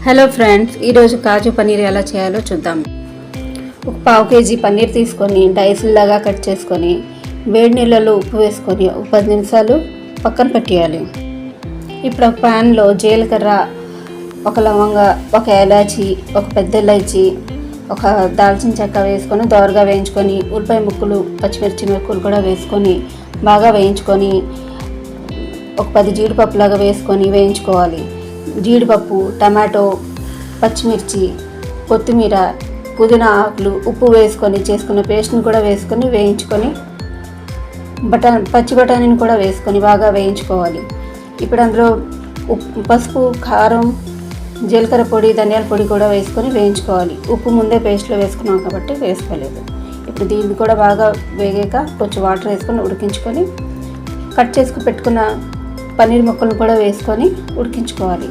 Hello friends, ఈరోజు కాజు పన్నీర్ ఎలా చేయాలో చూద్దాం. ఒక పావు కేజీ పన్నీర్ తీసుకొని డైస్లాగా కట్ చేసుకొని వేడి నీళ్ళలో ఉప్పు వేసుకొని ఒక 10 నిమిషాలు పక్కన పెట్టేయాలి. ఇప్పుడు ఒక ప్యాన్లో జీలకర్ర, ఒక లవంగ, ఒక ఇలాచి, ఒక పెద్ద ఇలాచి, ఒక దాల్చిన చెక్క వేసుకొని దోరగా వేయించుకొని ఉల్లిపాయ ముక్కలు, పచ్చిమిర్చి ముక్కలు కూడా వేసుకొని బాగా వేయించుకొని ఒక 10 జీడిపప్పులాగా వేసుకొని వేయించుకోవాలి. జీడిపప్పు, టమాటో, పచ్చిమిర్చి, కొత్తిమీర, పుదీనా ఆకులు, ఉప్పు వేసుకొని చేసుకున్న పేస్ట్ని కూడా వేసుకొని వేయించుకొని పచ్చి బఠానీని కూడా వేసుకొని బాగా వేయించుకోవాలి. ఇప్పుడు అందులో పసుపు, కారం, జీలకర్ర పొడి, ధనియాల పొడి కూడా వేసుకొని వేయించుకోవాలి. ఉప్పు ముందే పేస్ట్లో వేసుకున్నాం కాబట్టి వేసుకోలేదు. ఇప్పుడు దీన్ని కూడా బాగా వేగాక కొంచెం వాటర్ వేసుకొని ఉడికించుకొని కట్ చేసుకుని పెట్టుకున్న పన్నీర్ ముక్కలను కూడా వేసుకొని ఉడికించుకోవాలి.